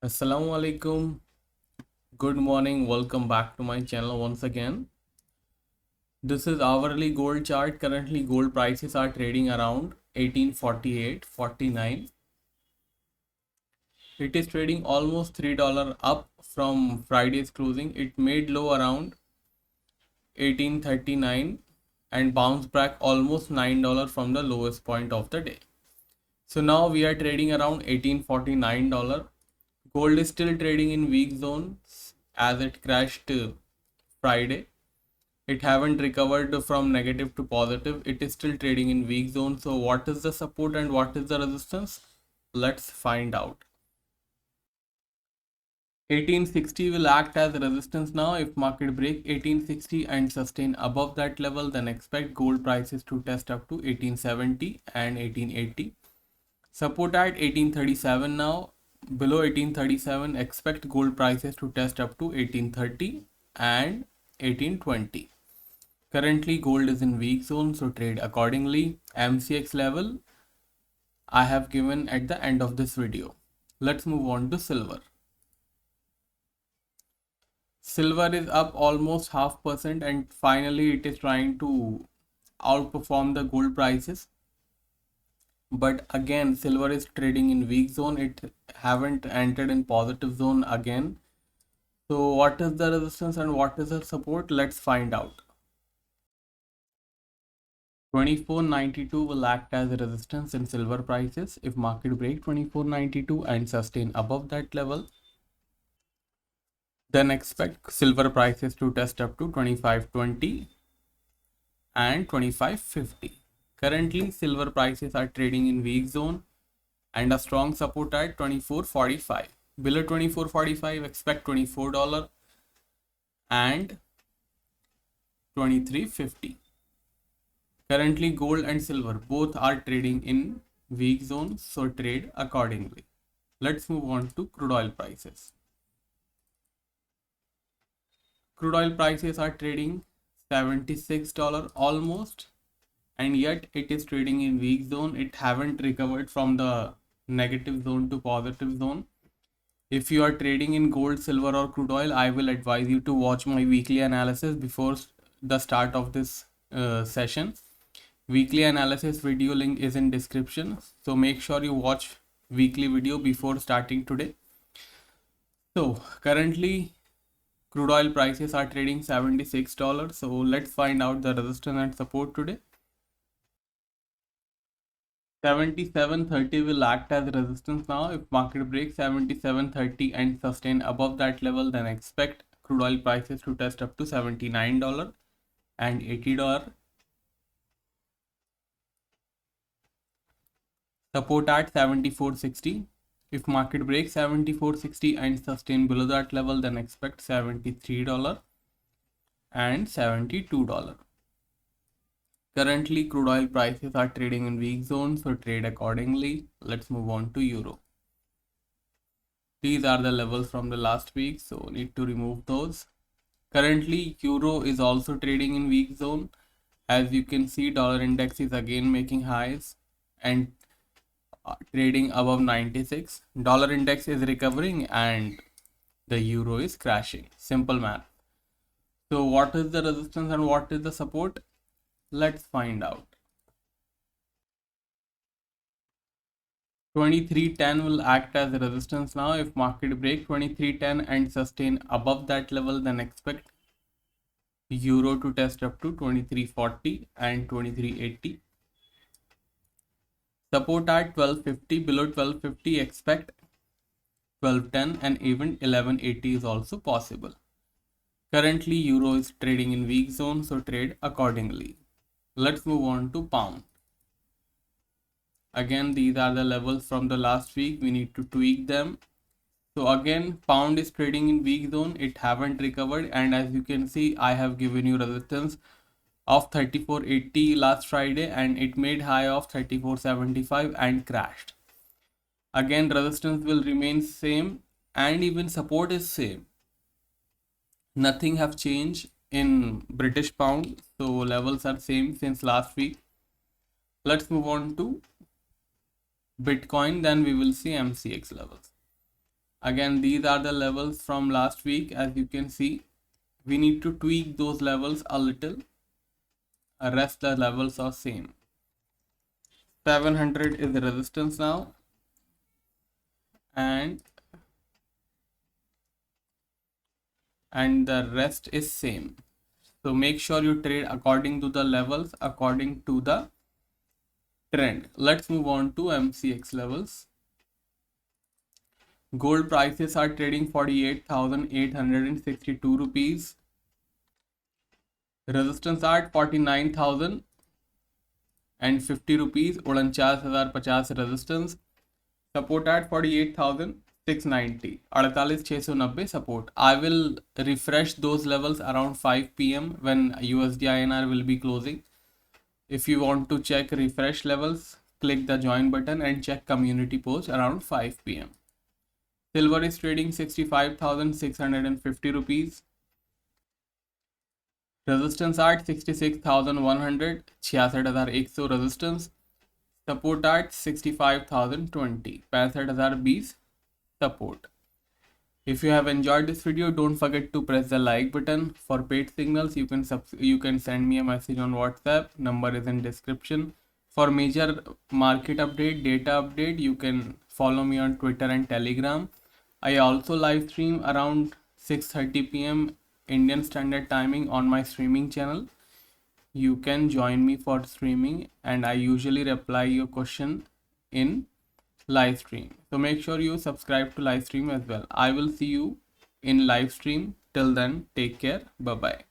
Assalamu alaikum. Good morning. Welcome back to my channel once again. This is hourly gold chart. Currently, gold prices are trading around 1848.49. It is trading almost $3 up from Friday's closing. It made low around 1839 and bounced back almost $9 from the lowest point of the day. So now we are trading around $1849. Gold is still trading in weak zones as it crashed Friday. It haven't recovered from negative to positive. It is still trading in weak zone. So what is the support and what is the resistance? Let's find out. 1860 will act as resistance now. If market break 1860 and sustain above that level, then expect gold prices to test up to 1870 and 1880. Support at 1837 now. Below 1837, expect gold prices to test up to 1830 and 1820. Currently, gold is in weak zone, so trade accordingly. MCX level I have given at the end of this video. Let's move on to silver. Silver is up almost 0.5% and finally it is trying to outperform the gold prices. But again, silver is trading in weak zone. It haven't entered in positive zone again. So what is the resistance and what is the support? Let's find out. 2492 will act as a resistance in silver prices. If market break 2492 and sustain above that level, then expect silver prices to test up to 2520 and 2550. Currently, silver prices are trading in weak zone and a strong support at 2445. Below 2445, expect $24 and 2350. Currently, gold and silver both are trading in weak zones, so trade accordingly. Let's move on to crude oil prices. Crude oil prices are trading $76 almost, and yet it is trading in weak zone. It haven't recovered from the negative zone to positive zone. If you are trading in gold, silver or crude oil, I will advise you to watch my weekly analysis before the start of this session. Weekly analysis video link is in description, so make sure you watch weekly video before starting today. So currently crude oil prices are trading $76. So let's find out the resistance and support today. 77.30 will act as resistance now. If market breaks 77.30 and sustain above that level, then expect crude oil prices to test up to $79 and $80. Support at 74.60. If market breaks 74.60 and sustain below that level, then expect $73 and $72. Currently, crude oil prices are trading in weak zone, so trade accordingly. Let's move on to euro. These are the levels from the last week, so need to remove those. Currently, euro is also trading in weak zone. As you can see, dollar index is again making highs and trading above 96. Dollar index is recovering and the euro is crashing. Simple math. So what is the resistance and what is the support? Let's find out. 2310 will act as a resistance now. If market break 2310 and sustain above that level, then expect euro to test up to 2340 and 2380. Support at 1250. Below 1250, expect 1210 and even 1180 is also possible. Currently, euro is trading in weak zone, so trade accordingly. Let's move on to pound. Again, these are the levels from the last week. We need to tweak them. So again, pound is trading in weak zone. It haven't recovered, and as you can see, I have given you resistance of 34.80 last Friday, and it made high of 34.75 and crashed. Again, resistance will remain same and even support is same. Nothing have changed in British pound, so levels are same since last week. Let's move on to Bitcoin, then we will see MCX levels. Again, these are the levels from last week. As you can see, we need to tweak those levels a little. Rest the levels are same. 700 is the resistance now, and the rest is same. So make sure you trade according to the levels, according to the trend. Let's move on to MCX levels. Gold prices are trading 48,862 rupees. Resistance are at 49,050 rupees. 49,050 resistance. Support at 48,690. 48,690 support. I will refresh those levels around 5 p.m. when USD INR will be closing. If you want to check refresh levels, click the join button and check community post around 5 p.m. Silver is trading 65,650 rupees. Resistance at 66,100, 66,100 resistance. Support at 65,020, 65,020 support. If you have enjoyed this video, don't forget to press the like button. For paid signals, you can send me a message on WhatsApp. Number is in description. For major market update, data update, you can follow me on Twitter and Telegram. I also live stream around 6:30 p.m. Indian Standard Timing on my streaming channel. You can join me for streaming, and I usually reply your question in live stream. So make sure you subscribe to live stream as well. I will see you in live stream. Till then, take care. Bye bye.